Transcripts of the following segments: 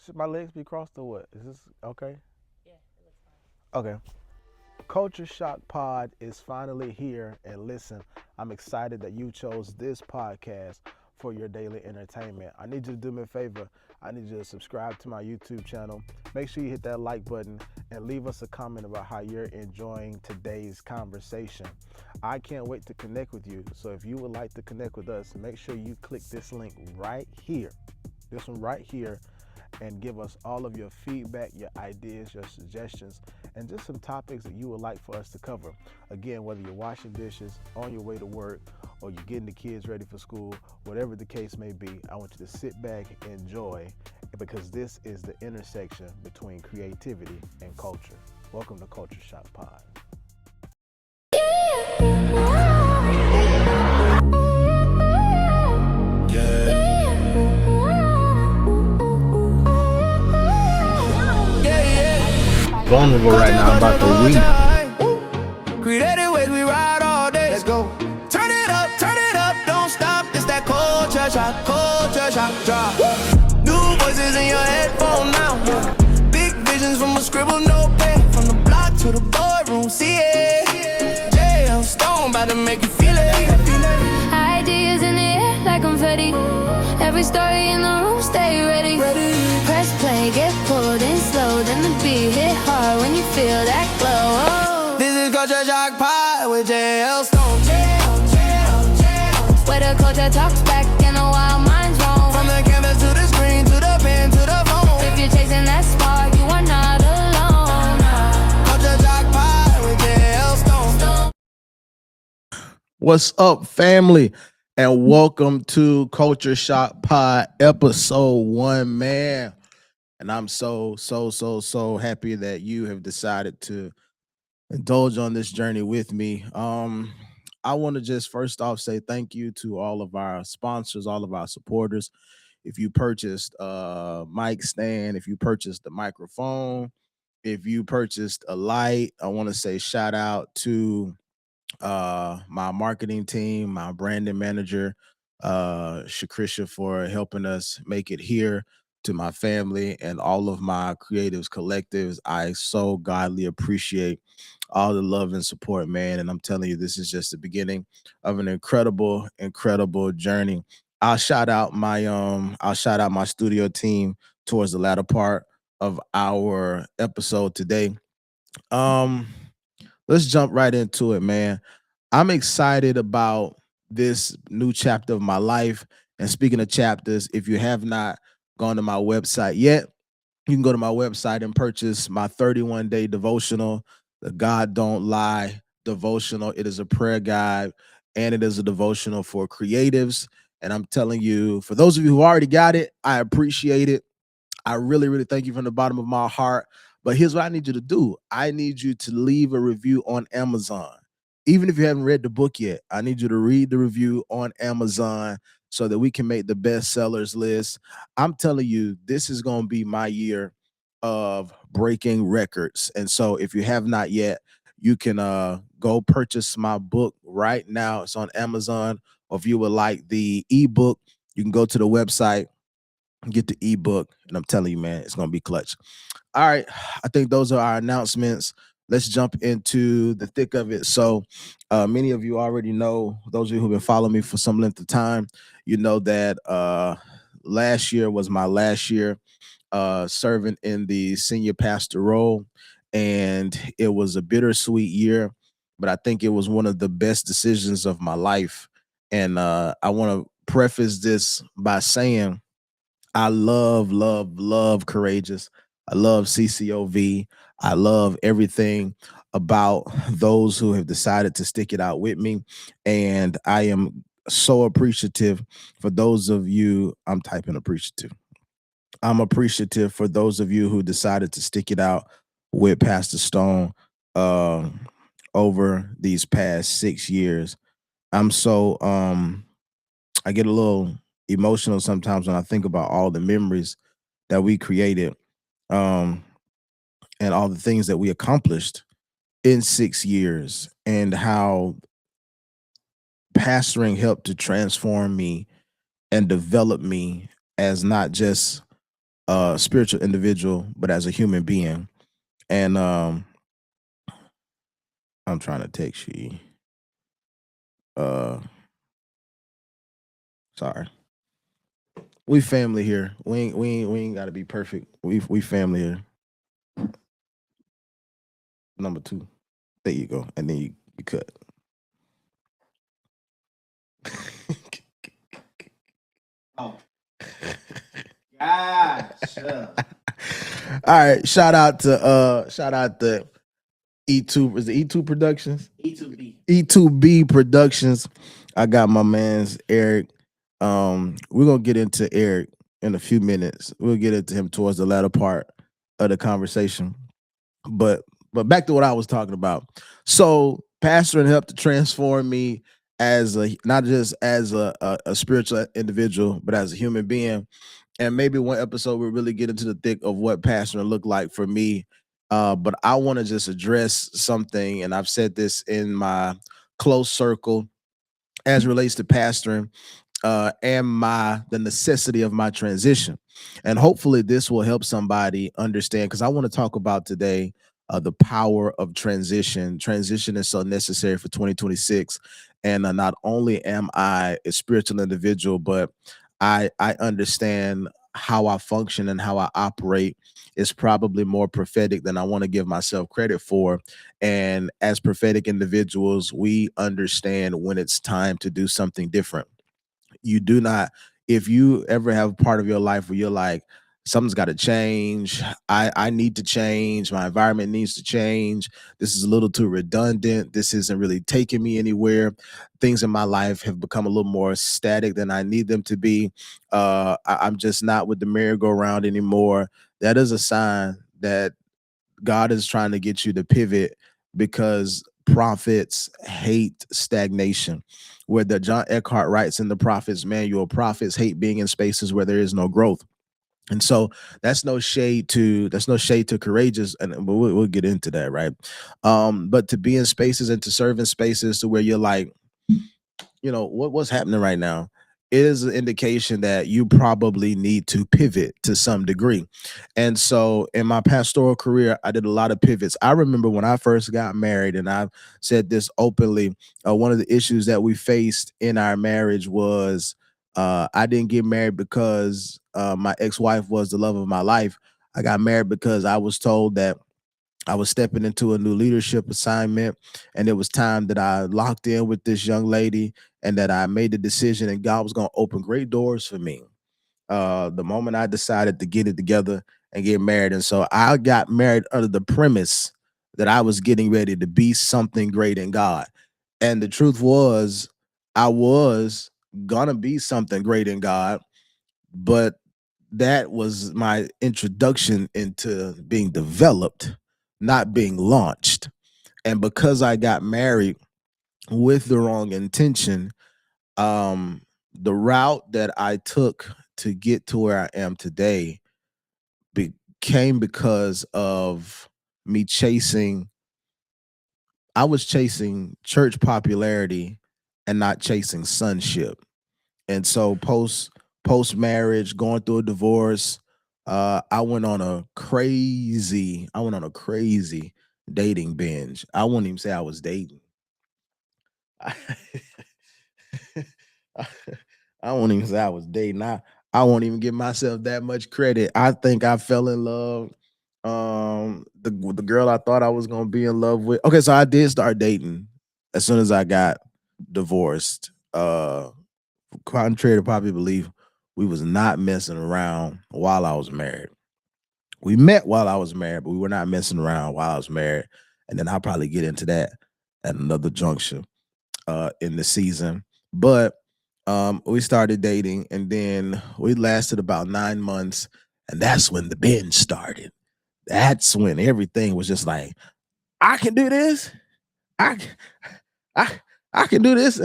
Should my legs be crossed or what? Is this okay? Yeah, it looks fine. Okay. Culture Shock Pod is finally here. And listen, I'm excited that you chose this podcast for your daily entertainment. I need you to do me a favor. I need you to subscribe to my YouTube channel. Make sure you hit that like button and leave us a comment about how you're enjoying today's conversation. I can't wait to connect with you. So if you would like to connect with us, make sure you click this link right here. This one right here, and give us all of your feedback, your ideas, your suggestions, and just some topics that you would like for us to cover. Again, whether you're washing dishes, on your way to work, or you're getting the kids ready for school, whatever the case may be, I want you to sit back, enjoy, because this is the intersection between creativity and culture. Welcome to Culture Shock Pod. Vulnerable right now. I'm about to weep. Creative ways we ride all day. Let's go. Turn it up, don't stop. It's that culture shock drop. New voices in your headphone now. Big visions from a scribble notepad. From the block to the boardroom, see it. JL Stone about to make you feel it. Ideas in the air like confetti. Every story in the room, stay ready. Press play, get pulled in slow. Then the beat hit hard when you feel that glow. Oh. This is Culture Shock Pod with JL Stone. Where the culture talks back and the wild minds roam. From the canvas to the screen, to the pen, to the phone. If you're chasing that spark, you are not alone. Culture Shock Pod with JL Stone. What's up, family? And welcome to Culture Shock Pod episode 1, man. And I'm so happy that you have decided to indulge on this journey with me. I want to just first off say thank you to all of our sponsors, all of our supporters. If you purchased a mic stand, if you purchased the microphone, if you purchased a light, I want to say shout out to my marketing team, my branding manager, Shakrisha, for helping us make it here, to my family and all of my creatives collectives. I so godly appreciate all the love and support, man. And I'm telling you, this is just the beginning of an incredible journey. I'll shout out my studio team towards the latter part of our episode today. Um, let's jump right into it, man. I'm excited about this new chapter of my life. And speaking of chapters, if you have not gone to my website yet, you can go to my website and purchase my 31-day devotional, the God Don't Lie devotional. It is a prayer guide and it is a devotional for creatives. And I'm telling you, for those of you who already got it, I appreciate it. I really thank you from the bottom of my heart. But here's what I need you to do. I need you to leave a review on Amazon. Even if you haven't read the book yet, I need you to read the review on Amazon so that we can make the best sellers list. I'm telling you, this is going to be my year of breaking records. And so if you have not yet, you can go purchase my book right now. It's on Amazon. Or if you would like the ebook, you can go to the website, get the ebook, and I'm telling you, man, it's gonna be clutch. All right, I think those are our announcements. Let's jump into the thick of it. So, many of you already know, those of you who've been following me for some length of time, you know that last year was my last year serving in the senior pastor role, and it was a bittersweet year, but I think it was one of the best decisions of my life. And I want to preface this by saying I love Courageous. I love CCOV. I love everything about those who have decided to stick it out with me. And I am so appreciative for those of you. I'm typing appreciative. I'm appreciative for those of you who decided to stick it out with Pastor Stone over these past 6 years. I'm so I get a little emotional sometimes when I think about all the memories that we created, um, and all the things that we accomplished in 6 years, and how pastoring helped to transform me and develop me as not just spiritual individual, but as a human being. And I'm trying to text you. Uh, sorry. We family here. We ain't got to be perfect. We family here. Number two. There you go. And then you cut. Oh. Gosh. All right. Shout out to E2. Is it E2 Productions? E2B. E2B Productions. I got my man's Eric. We're gonna get into Eric in a few minutes. We'll get into him towards the latter part of the conversation. But back to what I was talking about. So pastoring helped to transform me as a not just as a spiritual individual, but as a human being. And maybe one episode we'll really get into the thick of what pastoring looked like for me. But I want to just address something, and I've said this in my close circle as it relates to pastoring and the necessity of my transition. And hopefully this will help somebody understand, because I want to talk about today the power of transition. Transition is so necessary for 2026. And not only am I a spiritual individual, but I understand how I function and how I operate is probably more prophetic than I want to give myself credit for. And as prophetic individuals, we understand when it's time to do something different. You do not, if you ever have part of your life where you're like, something's got to change, I need to change, my environment needs to change, this is a little too redundant, this isn't really taking me anywhere, things in my life have become a little more static than I need them to be, I'm just not with the merry-go-round anymore. That is a sign that God is trying to get you to pivot, because prophets hate stagnation. Where the John Eckhart writes in the Prophet's Manual, prophets hate being in spaces where there is no growth. And so that's no shade to courageous, and we'll get into that, right? But to be in spaces and to serve in spaces to where you're like, what's happening right now is an indication that you probably need to pivot to some degree. And so in my pastoral career, I did a lot of pivots. I remember when I first got married, and I've said this openly, one of the issues that we faced in our marriage was I didn't get married because my ex-wife was the love of my life. I got married because I was told that I was stepping into a new leadership assignment, and it was time that I locked in with this young lady, and that I made the decision, and God was going to open great doors for me. The moment I decided to get it together and get married. And so I got married under the premise that I was getting ready to be something great in God. And the truth was, I was going to be something great in God, but that was my introduction into being developed, not being launched. And because I got married with the wrong intention, the route that I took to get to where I am today came because of me chasing. I was chasing church popularity and not chasing sonship. And so post marriage, going through a divorce, I went on a crazy dating binge. I wouldn't even say I was dating. I, I won't even say I was dating. I won't even give myself that much credit. I think I fell in love. The girl I thought I was gonna be in love with. Okay, so I did start dating as soon as I got divorced. Contrary to popular belief, we was not messing around while I was married. We met while I was married, but we were not messing around while I was married. And then I'll probably get into that at another junction in the season. But we started dating, and then we lasted about 9 months, and that's when the binge started. That's when everything was just like, I can do this. I I I can do this.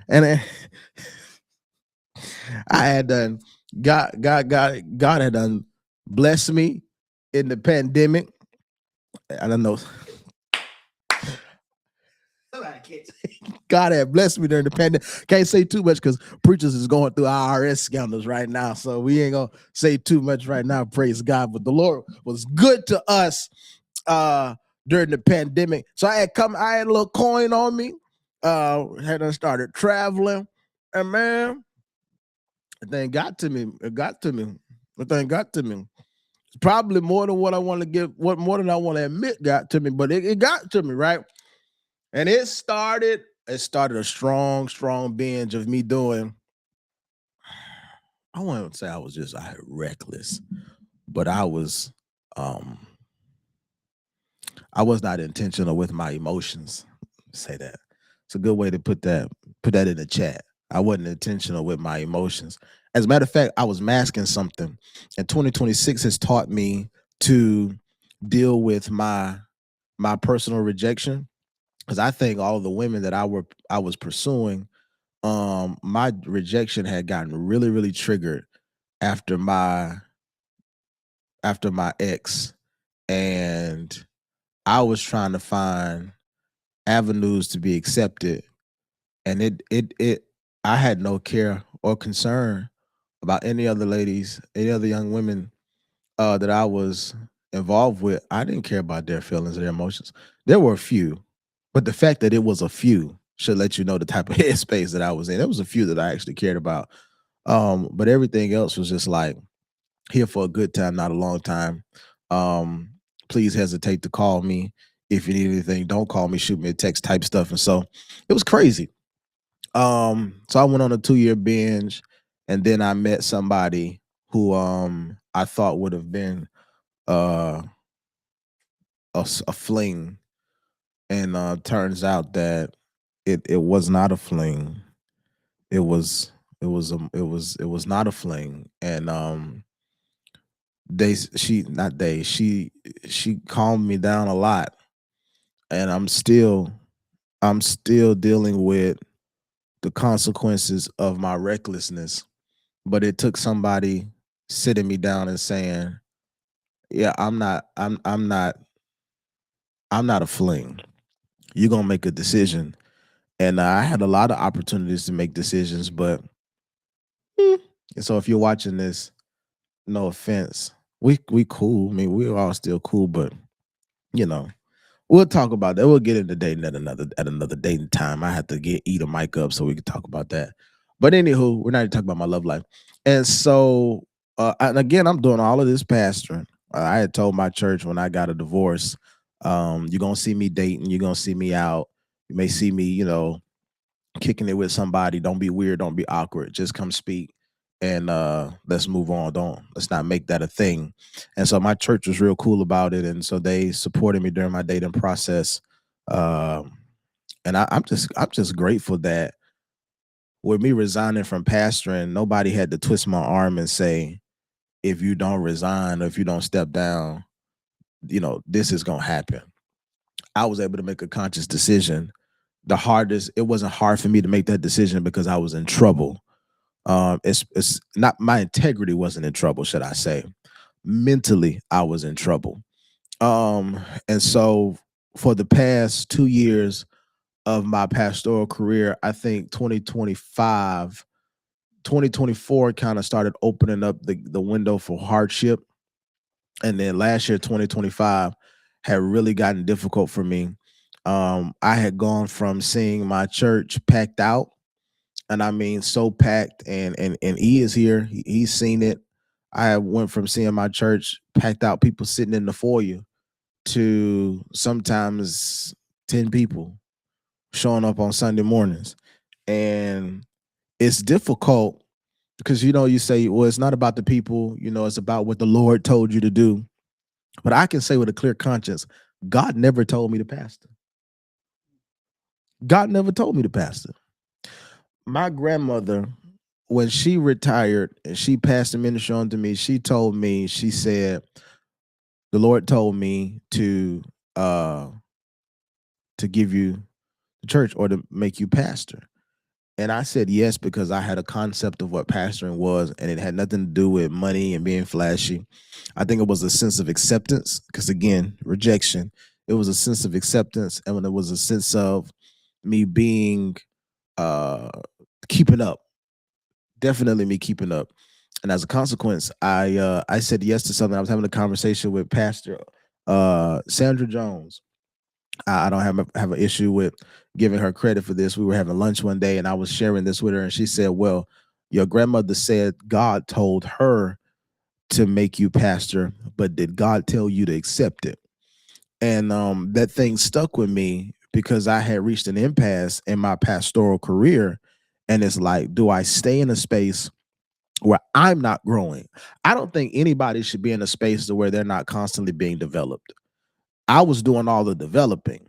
And then I had done God had done blessed me in the pandemic. I don't know. God had blessed me during the pandemic. Can't say too much because preachers is going through IRS scandals right now. So we ain't gonna say too much right now. Praise God. But the Lord was good to us during the pandemic. So I had a little coin on me. Had started traveling. And man, the thing got to me. It got to me. The thing got to me. It's probably more than what I want to give, what more than I want to admit got to me, but it got to me, right? And it started a strong binge of me doing. I wouldn't say I was just reckless, but um I was not intentional with my emotions. Say that. It's a good way to put that in the chat. I wasn't intentional with my emotions. As a matter of fact, I was masking something. And 2026 has taught me to deal with my personal rejection. Because I think all the women that I was pursuing, my rejection had gotten really, really triggered after my ex. And I was trying to find avenues to be accepted, and it I had no care or concern about any other ladies, any other young women that I was involved with. I didn't care about their feelings or their emotions. There were a few, but the fact that it was a few should let you know the type of headspace that I was in. There was a few that I actually cared about, but everything else was just like here for a good time, not a long time. Um, Please hesitate to call me if you need anything. Don't call me, shoot me a text type stuff. And so it was crazy. So I went on a 2-year binge, and then I met somebody who I thought would have been uh a fling, and turns out that it was not a fling. It was it was not a fling, and they she not they she calmed me down a lot, and I'm still dealing with the consequences of my recklessness. But it took somebody sitting me down and saying, "Yeah, I'm not a fling. You're gonna make a decision." And I had a lot of opportunities to make decisions, but mm, and so if you're watching this, no offense, we cool. I mean, we're all still cool, but you know, we'll talk about that. We'll get into dating at another dating time. I have to eat a mic up so we can talk about that. But anywho, we're not even talking about my love life. And so, and again, I'm doing all of this pastoring. I had told my church when I got a divorce, you're gonna see me dating, you're gonna see me out. You may see me, kicking it with somebody. Don't be weird, don't be awkward. Just come speak and let's move on. Let's not make that a thing. And so my church was real cool about it. And so they supported me during my dating process. Um, and I'm just grateful that with me resigning from pastoring, nobody had to twist my arm and say, if you don't resign or if you don't step down, this is gonna happen. I was able to make a conscious decision. It wasn't hard for me to make that decision because I was in trouble. It's not, my integrity wasn't in trouble, should I say. Mentally, I was in trouble. And so for the past 2 years of my pastoral career, I think 2024 kind of started opening up the window for hardship. And then last year, 2025, had really gotten difficult for me. I had gone from seeing my church packed out, and I mean so packed, and he is here. He's seen it. I went from seeing my church packed out, people sitting in the foyer, to sometimes 10 people showing up on Sunday mornings. And it's difficult because you say, well, it's not about the people, it's about what the Lord told you to do. But I can say with a clear conscience, God never told me to pastor. God never told me to pastor. My grandmother, when she retired and she passed the ministry on to me, she told me, she said, the Lord told me to give you the church or to make you pastor. And I said yes because I had a concept of what pastoring was, and it had nothing to do with money and being flashy. I think it was a sense of acceptance because, again, rejection. It was a sense of acceptance, and when it was a sense of me being uh keeping up, definitely me keeping up. And as a consequence, I said yes to something. I was having a conversation with Pastor Sandra Jones. I don't have an issue with giving her credit for this. We were having lunch one day, and I was sharing this with her, and she said, "Well, your grandmother said God told her to make you pastor, but did God tell you to accept it?" And that thing stuck with me because I had reached an impasse in my pastoral career, and it's like, do I stay in a space where I'm not growing? I don't think anybody should be in a space to where they're not constantly being developed. I was doing all the developing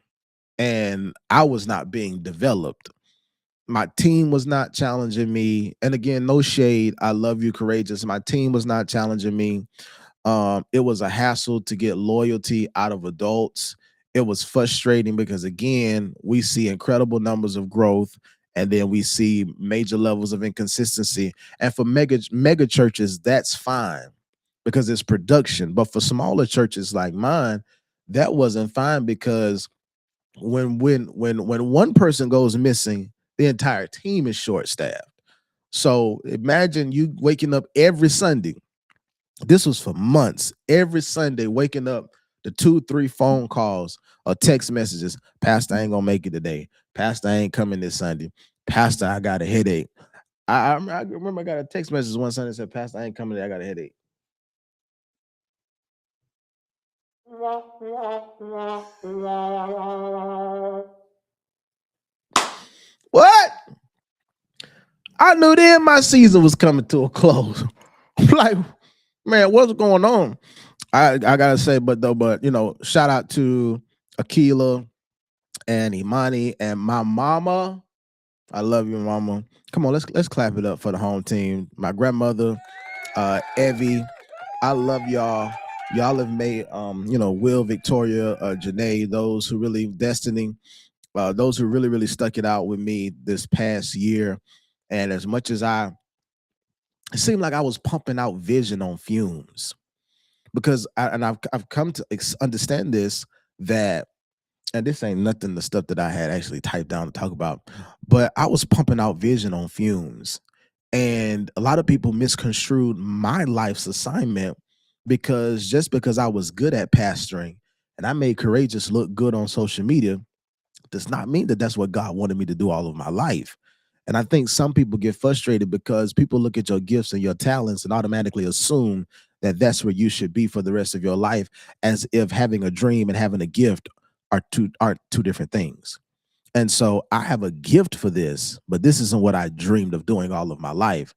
and I was not being developed. My team was not challenging me. And again, no shade. I love you, courageous. My team was not challenging me. It was a hassle to get loyalty out of adults. It was frustrating because again, we see incredible numbers of growth and then we see major levels of inconsistency. And for mega churches, that's fine because it's production. But for smaller churches like mine, that wasn't fine because when one person goes missing, the entire team is short staffed. So imagine you waking up every Sunday. This was for months. Every Sunday, waking up to two, three phone calls or text messages. Pastor, I ain't gonna make it today. Pastor, I ain't coming this Sunday. Pastor, I got a headache. I remember I got a text message one Sunday that said, Pastor, I ain't coming today. I got a headache. What? I knew then my season was coming to a close. Like, man, what's going on? I gotta say, but shout out to Akila and Imani and my mama. I love you, mama. Come on, let's clap it up for the home team. My grandmother, Evie. I love y'all. Y'all have made Will, Victoria, Janae, those who really Destiny, those who really stuck it out with me this past year. And as much as it seemed like I was pumping out vision on fumes because I've come to understand this, that, and this ain't nothing the stuff that I had actually typed down to talk about, but I was pumping out vision on fumes. And a lot of people misconstrued my life's assignment because just because I was good at pastoring and I made Courageous look good on social media does not mean that that's what God wanted me to do all of my life. And I think some people get frustrated because people look at your gifts and your talents and automatically assume that that's where you should be for the rest of your life, as if having a dream and having a gift are two different things. And so I have a gift for this, but this isn't what I dreamed of doing all of my life.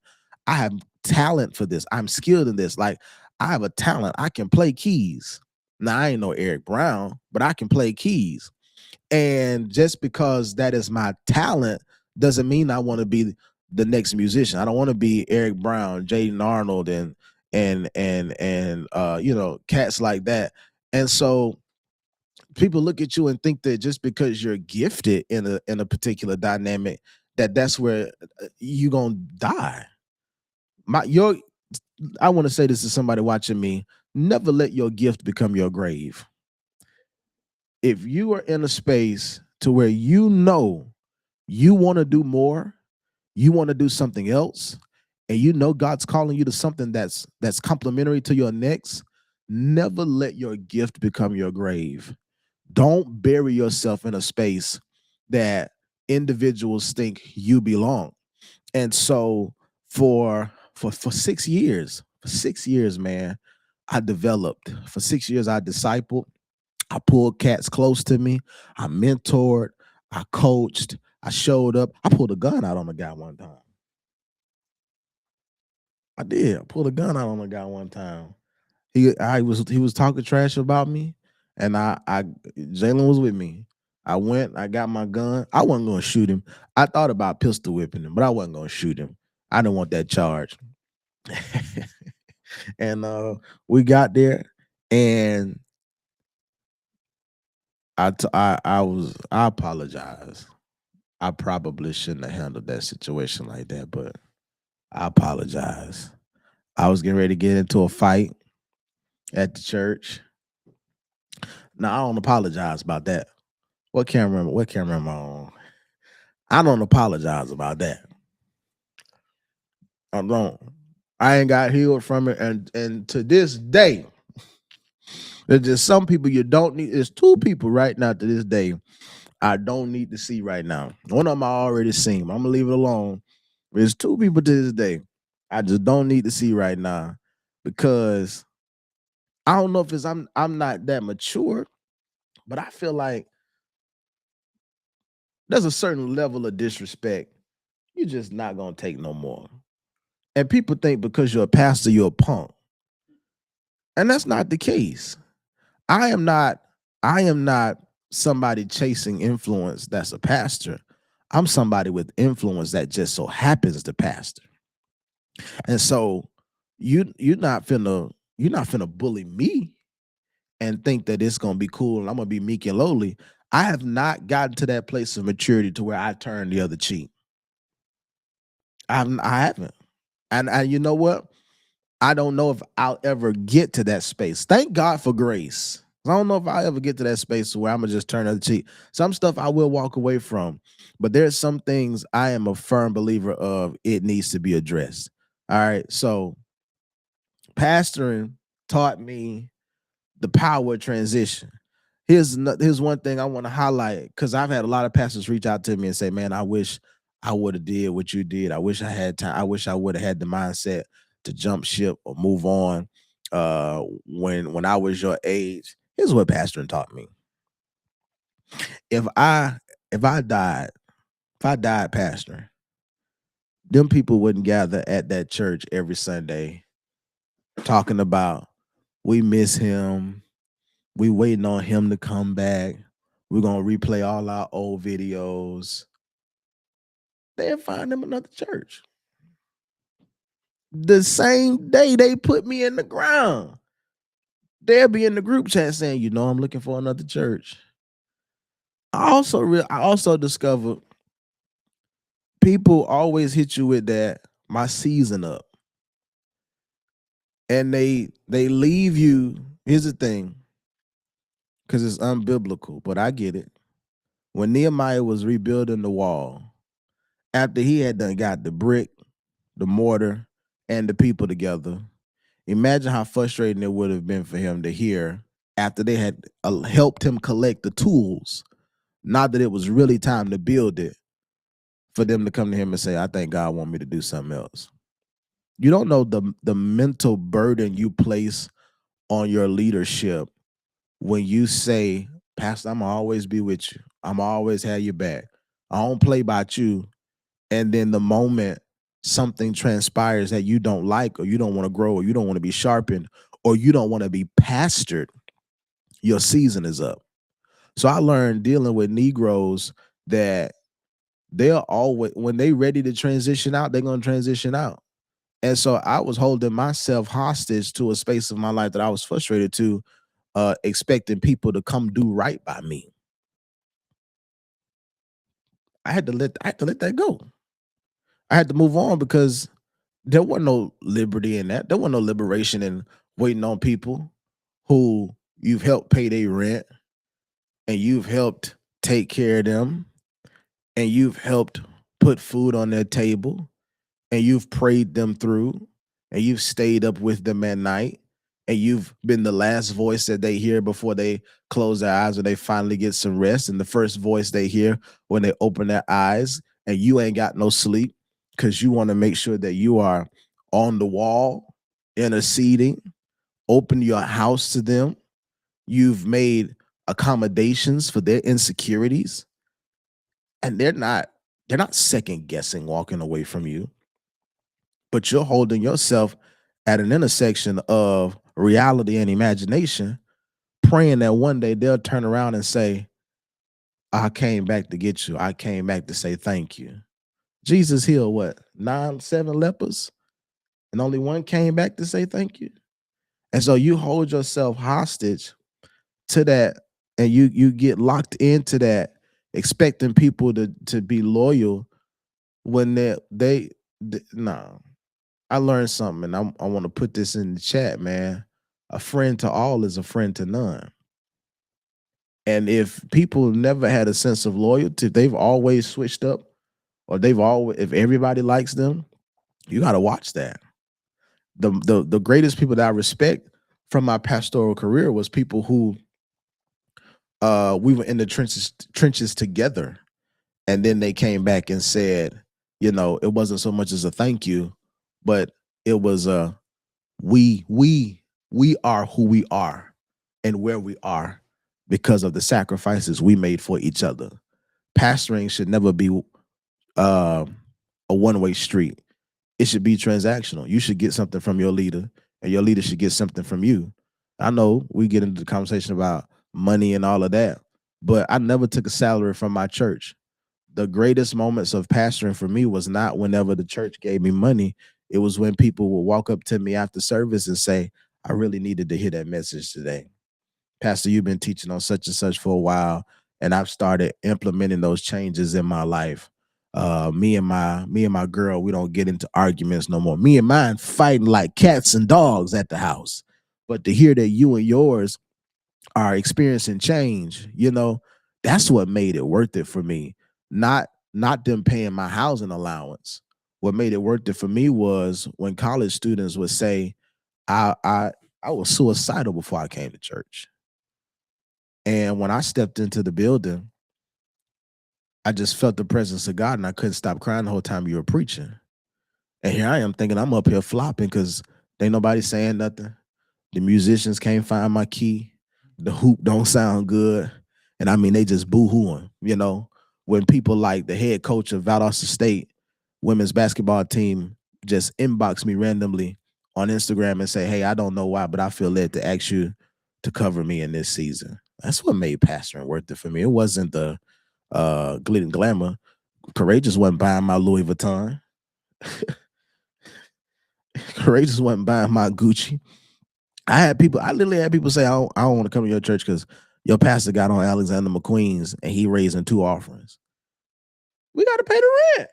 I have talent for this. I'm skilled in this. Like, I have a talent. I can play keys. Now I ain't no Eric Brown, but I can play keys. And just because that is my talent doesn't mean I want to be the next musician. I don't want to be Eric Brown, Jaden Arnold, and cats like that. And so people look at you and think that just because you're gifted in a particular dynamic, that's where you gonna die. My your I want to say this to somebody watching me. Never let your gift become your grave. If you are in a space to where you want to do more, you want to do something else, and God's calling you to something that's complementary to your next, never let your gift become your grave. Don't bury yourself in a space that individuals think you belong. And so for 6 years, man, I developed. For 6 years, I discipled. I pulled cats close to me. I mentored. I coached. I showed up. I pulled a gun out on a guy one time. I did. I pulled a gun out on a guy one time. He was talking trash about me, and I Jalen was with me. I went. I got my gun. I wasn't going to shoot him. I thought about pistol whipping him, but I wasn't going to shoot him. I didn't want that charge. And we got there, and I apologize. I probably shouldn't have handled that situation like that, but I apologize. I was getting ready to get into a fight at the church. Now I don't apologize about that. What camera am I on? I don't apologize about that. I don't. I ain't got healed from it, and to this day, there's just some people you don't need. There's two people right now to this day I don't need to see right now. One of them I already seen. I'm gonna leave it alone. There's two people to this day I just don't need to see right now because I don't know if it's I'm not that mature, but I feel like there's a certain level of disrespect you're just not gonna take no more. And people think because you're a pastor, you're a punk. And that's not the case. I am not, I am not somebody chasing influence that's a pastor. I'm somebody with influence that just so happens to pastor. And so you're not finna bully me and think that it's gonna be cool and I'm gonna be meek and lowly. I have not gotten to that place of maturity to where I turn the other cheek. I haven't. And you know what? I don't know if I'll ever get to that space. Thank God for grace. I don't know if I'll ever get to that space where I'm gonna just turn the other cheek. Some stuff I will walk away from, but there's some things I am a firm believer of it needs to be addressed. All right. So pastoring taught me the power of transition. Here's one thing I want to highlight because I've had a lot of pastors reach out to me and say, "Man, I wish I would have did what you did. I wish I had time. I wish I would have had the mindset to jump ship or move on when I was your age." Here's what pastoring taught me: if I if I died if I died pastoring, them people wouldn't gather at that church every Sunday talking about we miss him. We waiting on him to come back. We're gonna replay all our old videos. They'll find them another church. The same day they put me in the ground, they'll be in the group chat saying, I'm looking for another church. I also discovered people always hit you with that my season up. And they leave you. Here's the thing, because it's unbiblical, but I get it. When Nehemiah was rebuilding the wall, after he had done got the brick, the mortar, and the people together, imagine how frustrating it would have been for him to hear after they had helped him collect the tools, not that it was really time to build it, for them to come to him and say, I think God want me to do something else. You don't know the mental burden you place on your leadership when you say, Pastor, I'm gonna always be with you. I'm gonna always have your back. I don't play about you. And then the moment something transpires that you don't like, or you don't want to grow, or you don't want to be sharpened, or you don't want to be pastored, your season is up. So I learned dealing with Negroes that they're always, when they ready to transition out, they're gonna transition out. And so I was holding myself hostage to a space of my life that I was frustrated to, expecting people to come do right by me. I had to let that go. I had to move on because there wasn't no liberty in that. There wasn't no liberation in waiting on people who you've helped pay their rent and you've helped take care of them and you've helped put food on their table and you've prayed them through and you've stayed up with them at night and you've been the last voice that they hear before they close their eyes or they finally get some rest, and the first voice they hear when they open their eyes, and you ain't got no sleep because you want to make sure that you are on the wall interceding, open your house to them. You've made accommodations for their insecurities, and they're not second guessing walking away from you, but you're holding yourself at an intersection of reality and imagination, praying that one day they'll turn around and say, I came back to get you. I came back to say thank you. Jesus healed what? 7 lepers, and only one came back to say thank you. And so you hold yourself hostage to that, and you get locked into that, expecting people to be loyal when no. I learned something, and I want to put this in the chat, man. A friend to all is a friend to none. And if people never had a sense of loyalty, if they've always switched up or they've always, if everybody likes them, you got to watch that. The greatest people that I respect from my pastoral career was people who we were in the trenches together, and then they came back and said, it wasn't so much as a thank you, but it was a we are who we are and where we are because of the sacrifices we made for each other. Pastoring should never be uh, a one-way street. It should be transactional. You should get something from your leader, and your leader should get something from you. I know we get into the conversation about money and all of that, but I never took a salary from my church. The greatest moments of pastoring for me was not whenever the church gave me money. It was when people would walk up to me after service and say, I really needed to hear that message today. Pastor, you've been teaching on such and such for a while, and I've started implementing those changes in my life. Me and my girl, we don't get into arguments no more. Me and mine fighting like cats and dogs at the house. But to hear that you and yours are experiencing change, that's what made it worth it for me. Not them paying my housing allowance. What made it worth it for me was when college students would say, I was suicidal before I came to church. And when I stepped into the building, I just felt the presence of God and I couldn't stop crying the whole time you were preaching. And here I am thinking I'm up here flopping because ain't nobody saying nothing. The musicians can't find my key. The hoop don't sound good. And I mean, they just boo-hooing, when people like the head coach of Valdosta State women's basketball team just inbox me randomly on Instagram and say, hey, I don't know why, but I feel led to ask you to cover me in this season. That's what made pastoring worth it for me. It wasn't the glitter and glamour. Courageous wasn't buying my Louis Vuitton. Courageous wasn't buying my Gucci. I literally had people say, I don't want to come to your church because your pastor got on Alexander McQueen's and he raising 2 offerings. We got to pay the rent.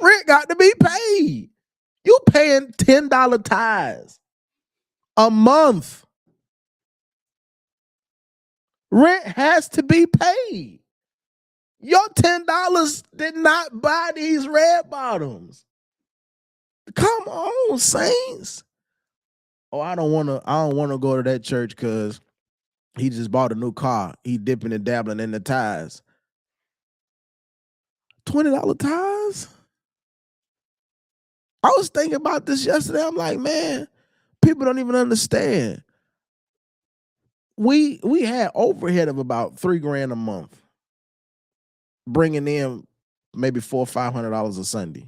Rent got to be paid. You paying $10 tithes a month. Rent has to be paid. Your $10 did not buy these red bottoms. Come on, saints. Oh, I don't want to go to that church because he just bought a new car. He dipping and dabbling in the tires. $20 tires? I was thinking about this yesterday. I'm like, man, people don't even understand. We had overhead of about $3,000 a month, bringing in maybe $400 or $500 a Sunday,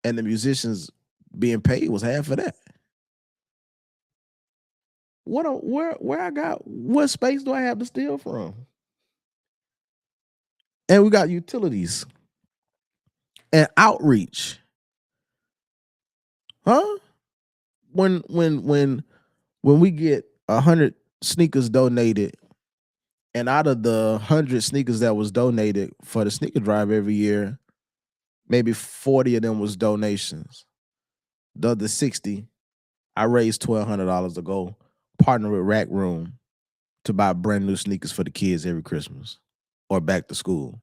and the musicians being paid was half of that. What space do I have to steal from? And we got utilities and outreach. Huh? When we get 100 sneakers donated, and out of the 100 sneakers that was donated for the sneaker drive every year, maybe 40 of them was donations. The other 60, I raised $1,200 to go partner with Rack Room to buy brand new sneakers for the kids every Christmas or back to school.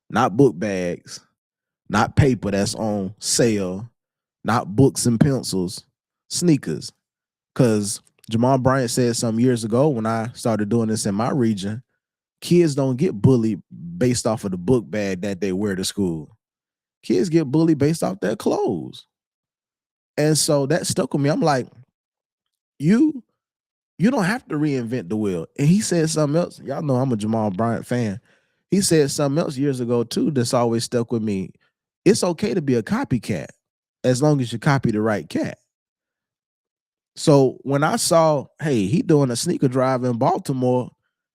Not book bags, not paper that's on sale, not books and pencils, sneakers. Because Jamal Bryant said some years ago when I started doing this in my region, kids don't get bullied based off of the book bag that they wear to school. Kids get bullied based off their clothes. And so that stuck with me. I'm like, you don't have to reinvent the wheel. And he said something else. Y'all know I'm a Jamal Bryant fan. He said something else years ago too that's always stuck with me. It's okay to be a copycat as long as you copy the right cat. So when I saw, hey, he doing a sneaker drive in Baltimore,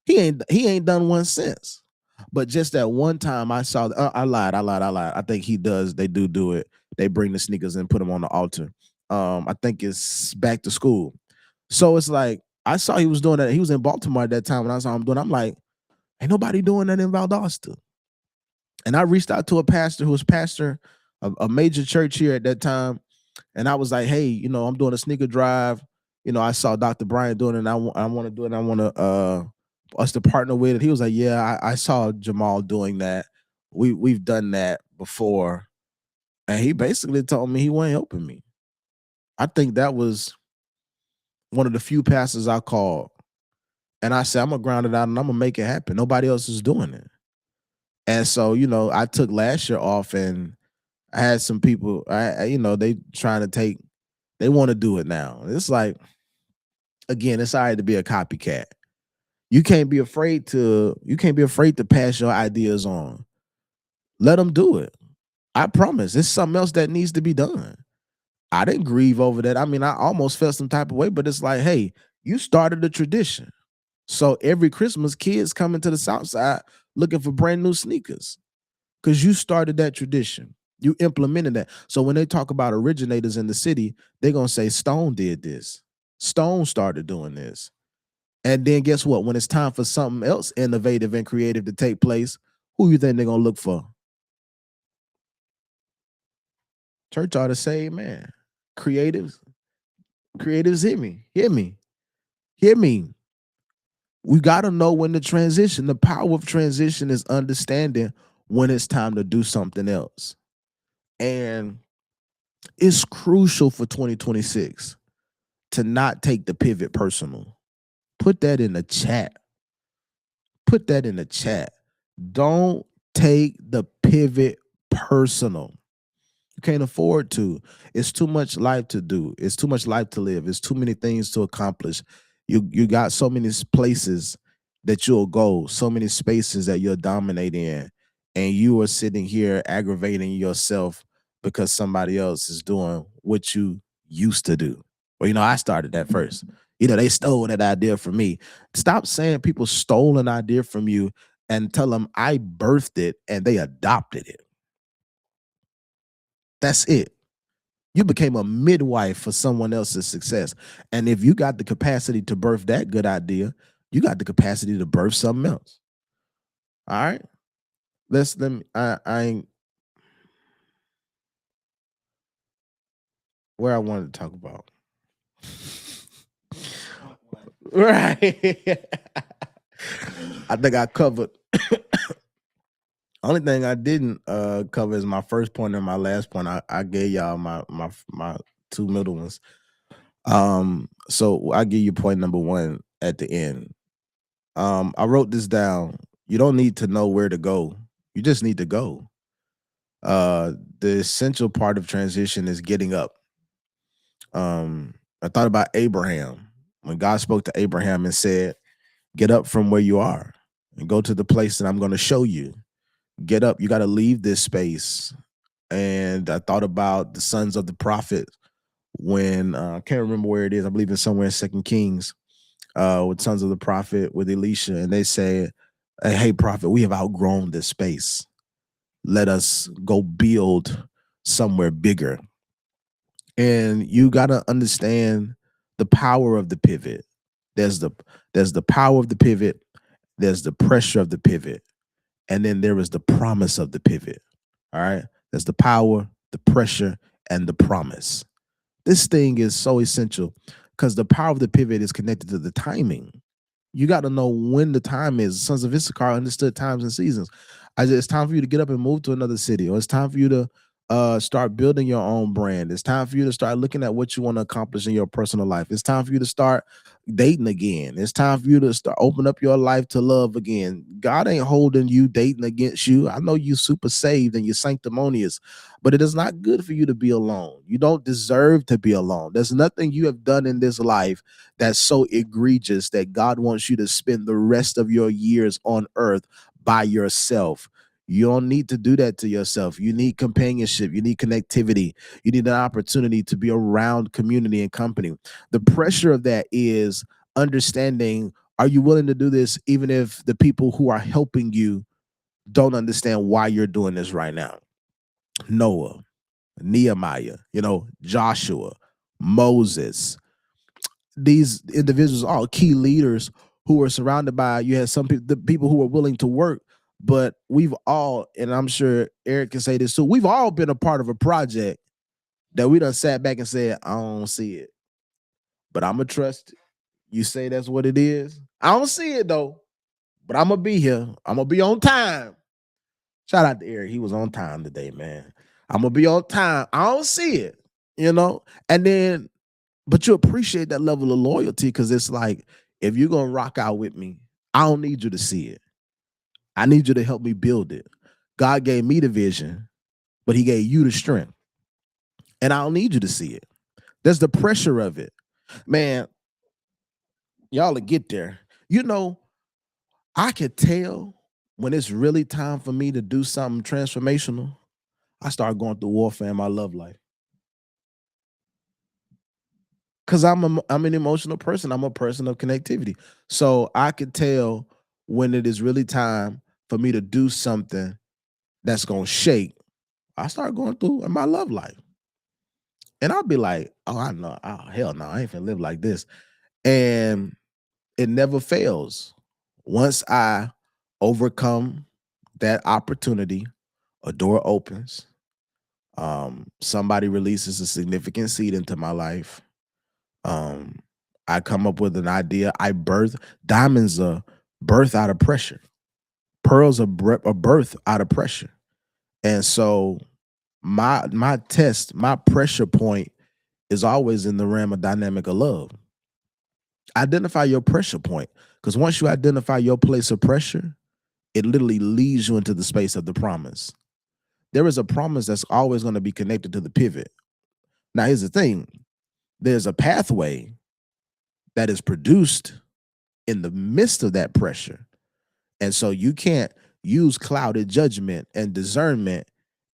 he ain't done one since. But just that one time I saw, I lied. I think he does. They do it. They bring the sneakers and put them on the altar. I think it's back to school. So it's like, I saw he was doing that. He was in Baltimore at that time when I saw him doing it. I'm like, ain't nobody doing that in Valdosta. And I reached out to a pastor who was pastor of a major church here at that time. And I was like, hey, I'm doing a sneaker drive. I saw Dr. Bryant doing it, and I want to do it. And I us to partner with it. He was like, "Yeah, I saw Jamal doing that. We've done that before," and he basically told me he wasn't helping me. I think that was one of the few passes I called, and I said, "I'm gonna ground it out and I'm gonna make it happen. Nobody else is doing it." And so, I took last year off, and I had some people, they trying to take, they want to do it now. It's like, again, it's all right to be a copycat. You can't be afraid to pass your ideas on. Let them do it. I promise. It's something else that needs to be done. I didn't grieve over that. I mean, I almost felt some type of way, but it's like, hey, you started a tradition. So every Christmas, kids coming to the South Side looking for brand new sneakers because you started that tradition. You implemented that. So when they talk about originators in the city, they're gonna say Stone did this. Stone started doing this. And then guess what? When it's time for something else innovative and creative to take place, who you think they're gonna look for? Church ought to say, man, creatives, creatives, hear me. We gotta know when to transition. The power of transition is understanding when it's time to do something else. And it's crucial for 2026 to not take the pivot personal. Put that in the chat. Put that in the chat. Don't take the pivot personal. You can't afford to. It's too much life to do. It's too much life to live. It's too many things to accomplish. You got so many places that you'll go, so many spaces that you'll dominate in, and you are sitting here aggravating yourself because somebody else is doing what you used to do. Well, I started that first. They stole that idea from me. Stop saying people stole an idea from you and tell them I birthed it and they adopted it. That's it. You became a midwife for someone else's success. And if you got the capacity to birth that good idea, you got the capacity to birth something else. All right. Let me I ain't where I wanted to talk about. Right. I think I covered. Only thing I didn't cover is my first point and my last point. I gave y'all my two middle ones. So I give you point number one at the end. I wrote this down. You don't need to know where to go. You just need to go. The essential part of transition is getting up. I thought about Abraham when God spoke to Abraham and said, "Get up from where you are and go to the place that I'm going to show you. Get up. You got to leave this space." And I thought about the sons of the prophet when I can't remember where it is. I believe it's somewhere in Second Kings with sons of the prophet with Elisha, and they say, "Hey, prophet, we have outgrown this space. Let us go build somewhere bigger." And you got to understand the power of the pivot. There's the there's the power of the pivot. There's the pressure of the pivot, and then there is the promise of the pivot. All right, there's the power, the pressure, and the promise. This thing is so essential because the power of the pivot is connected to the timing. You got to know when the time is. Sons of Issachar understood times and seasons. It's time for you to get up and move to another city, or it's time for you to start building your own brand. It's time for you to start looking at what you want to accomplish in your personal life. It's time for you to start dating again. It's time for you to start open up your life to love again. God ain't holding you dating against you. I know you super saved and you're sanctimonious, but it is not good for you to be alone. You don't deserve to be alone. There's nothing you have done in this life that's so egregious that God wants you to spend the rest of your years on earth by yourself. You don't need to do that to yourself. You need companionship. You need connectivity. You need an opportunity to be around community and company. The pressure of that is understanding, are you willing to do this even if the people who are helping you don't understand why you're doing this right now? Noah, Nehemiah, Joshua, Moses, these individuals are all key leaders who were surrounded by, you had some people, the people who were willing to work, but we've all, and I'm sure Eric can say this too, we've all been a part of a project that we done sat back and said, I don't see it, but I'm gonna trust you say that's what it is. I don't see it though. but I'm gonna be here. I'm gonna be on time. Shout out to Eric. He was on time today, man. I'm gonna be on time. I don't see it, you know. And then, but you appreciate that level of loyalty because it's like if you're gonna rock out with me, I don't need you to see it. I need you to help me build it. God gave me the vision, but He gave you the strength, and I don't need you to see it. There's the pressure of it, man. Y'all will get there. You know, I could tell when it's really time for me to do something transformational. I start going through warfare in my love life because I'm an emotional person. I'm a person of connectivity, so I could tell when it is really time for me to do something that's gonna shake. I start going through in my love life, and I'll be like, "Oh, I know. Oh, hell no, I ain't finna live like this." And it never fails. Once I overcome that opportunity, a door opens. Somebody releases a significant seed into my life. Um, I come up with an idea. I birth diamonds are birth out of pressure. Pearls are, are birth out of pressure. And so my test, my pressure point is always in the realm of dynamic of love. Identify your pressure point. Because once you identify your place of pressure, it literally leads you into the space of the promise. There is a promise that's always going to be connected to the pivot. Now, here's the thing there's a pathway that is produced in the midst of that pressure. And so you can't use clouded judgment and discernment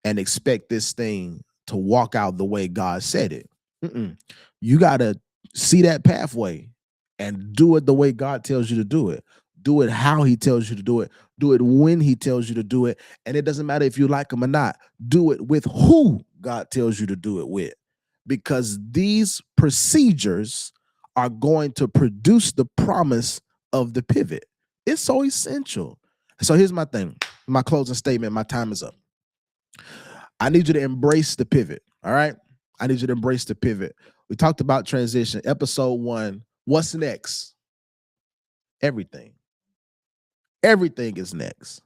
and expect this thing to walk out the way God said it. Mm-mm. You got to see that pathway and do it the way God tells you to do it. Do it how He tells you to do it. Do it when He tells you to do it. And it doesn't matter if you like Him or not. Do it with who God tells you to do it with. Because these procedures are going to produce the promise of the pivot. It's so essential. So here's my thing, my closing statement. My time is up. I need you to embrace the pivot. All right. I need you to embrace the pivot. We talked about transition. Episode 1. What's next? Everything. Everything is next.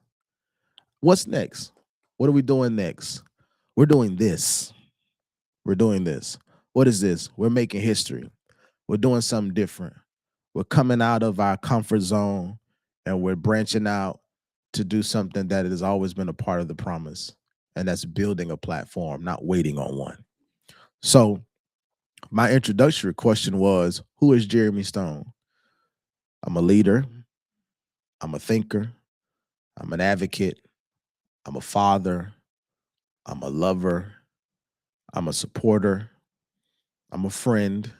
What's next? What are we doing next? We're doing this. We're doing this. What is this? We're making history. We're doing something different. We're coming out of our comfort zone and we're branching out to do something that has always been a part of the promise. And that's building a platform, not waiting on one. So, my introductory question was, who is Jeremy Stone? I'm a leader. I'm a thinker. I'm an advocate. I'm a father. I'm a lover. I'm a supporter. I'm a friend.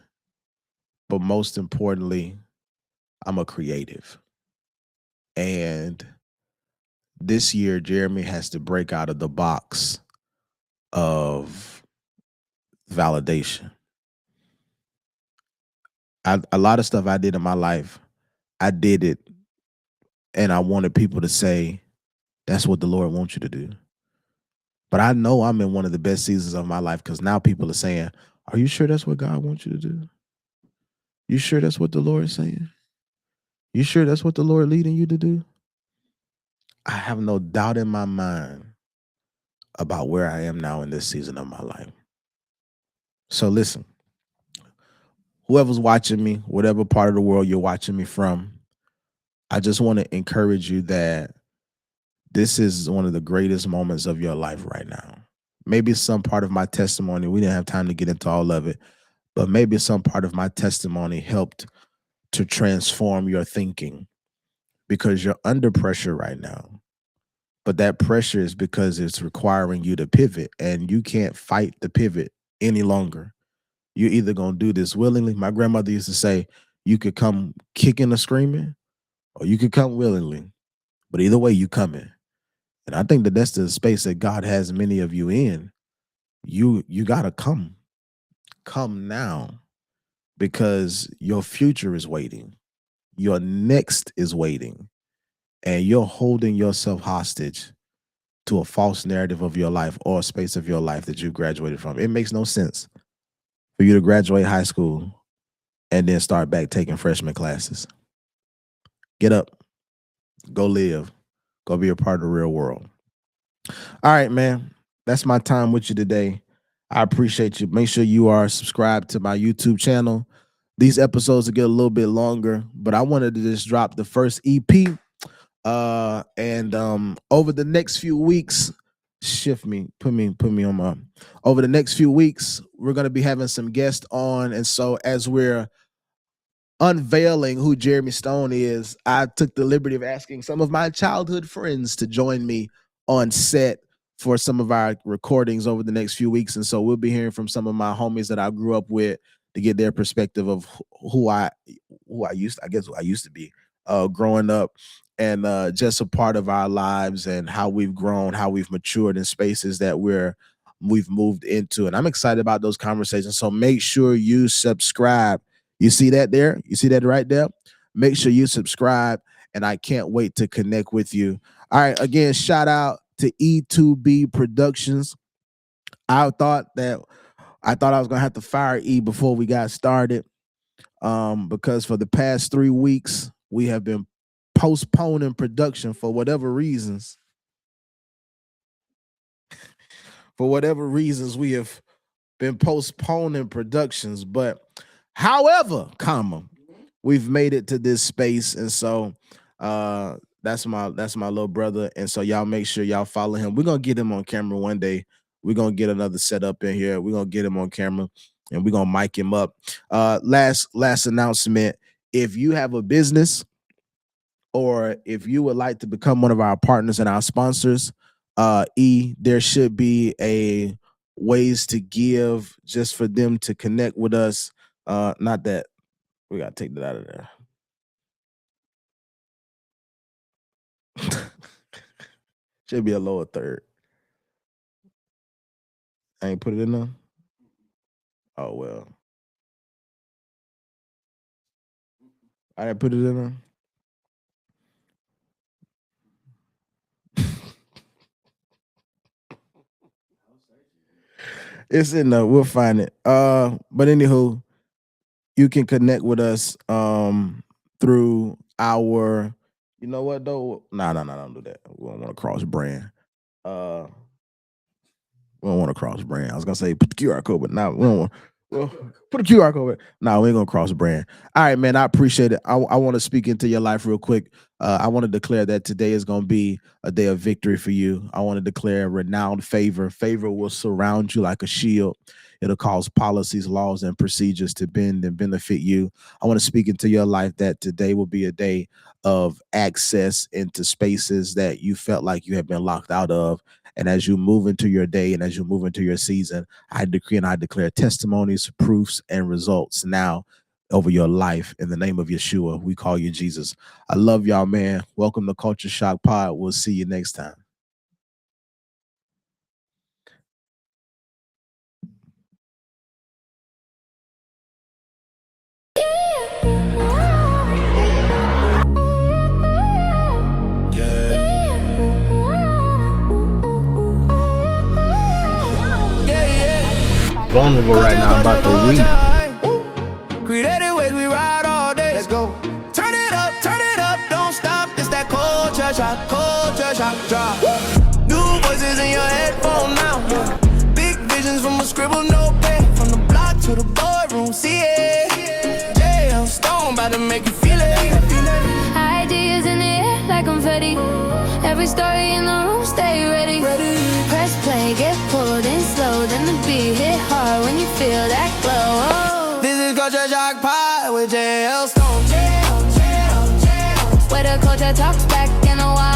But most importantly, I'm a creative. And this year, Jeremy has to break out of the box of validation. A lot of stuff I did in my life, I did it and I wanted people to say, that's what the Lord wants you to do. But I know I'm in one of the best seasons of my life because now people are saying, are you sure that's what God wants you to do? You sure that's what the Lord is saying? You sure that's what the Lord leading you to do? I have no doubt in my mind about where I am now in this season of my life. So listen, whoever's watching me, whatever part of the world you're watching me from, I just want to encourage you that this is one of the greatest moments of your life right now. Maybe some part of my testimony, we didn't have time to get into all of it, but maybe some part of my testimony helped to transform your thinking because you're under pressure right now. But that pressure is because it's requiring you to pivot and you can't fight the pivot any longer. You're either going to do this willingly. My grandmother used to say, you could come kicking or screaming or you could come willingly. But either way, you coming. And I think that that's the space that God has many of you in. You got to come. Come now because your future is waiting. Your next is waiting. And you're holding yourself hostage to a false narrative of your life or a space of your life that you graduated from. It makes no sense for you to graduate high school and then start back taking freshman classes. Get up. Go live. Go be a part of the real world. All right, man. That's my time with you today. I appreciate you. Make sure you are subscribed to my YouTube channel. These episodes will get a little bit longer, but I wanted to just drop the first EP. And over the next few weeks, put me on my over the next few weeks, we're gonna be having some guests on. And so as we're unveiling who Jeremy Stone is, I took the liberty of asking some of my childhood friends to join me on set for some of our recordings over the next few weeks. And so we'll be hearing from some of my homies that I grew up with to get their perspective of who I used to be growing up, and just a part of our lives and how we've grown, how we've matured in spaces that we've moved into. And I'm excited about those conversations. So make sure you subscribe. You see that there? You see that right there? Make sure you subscribe, and I can't wait to connect with you. All right, again, shout out to E2B Productions. I thought I was gonna have to fire E before we got started, because for the past 3 weeks we have been postponing production for whatever reasons. For whatever reasons, we have been postponing productions, but however, we've made it to this space. And so that's my little brother. And so y'all make sure y'all follow him. We're gonna get him on camera one day. We're gonna get another setup in here. We're gonna get him on camera and we're gonna mic him up. Last announcement: if you have a business, or if you would like to become one of our partners and our sponsors, there should be a ways to give just for them to connect with us. Not that we gotta take that out of there. Should be a lower third. I ain't put it in there. Oh well. I didn't put it in there. It's in there. We'll find it. But anywho, you can connect with us through our, you know what though? No, don't do that. We don't want to cross brand. We don't want to cross brand. I was gonna say put the QR code, but now we don't want. Well, put a QR code. No, we ain't gonna cross brand. All right, man. I appreciate it. I want to speak into your life real quick. I want to declare that today is gonna be a day of victory for you. I want to declare renowned favor. Favor will surround you like a shield. It'll cause policies, laws, and procedures to bend and benefit you. I want to speak into your life that today will be a day of access into spaces that you felt like you have been locked out of. And as you move into your day and as you move into your season, I decree and I declare testimonies, proofs, and results now over your life. In the name of Yeshua, we call you Jesus. I love y'all, man. Welcome to Culture Shock Pod. We'll see you next time. Vulnerable right now. I'm about to weep. Creative ways we ride all day. Let's go. Turn it up, don't stop. It's that culture shock drop. New voices in your headphone now. Big visions from a scribble notepad. From the block to the boardroom, see it. Yeah, Stone about to make you feel it. Ideas in the air like confetti. Every story in the room, stay ready. Press play, get pulled in slow. Then the beat hit hard when you feel that glow. Oh. This is CultureShock Pod with JL Stone. Where the culture talks back in a while.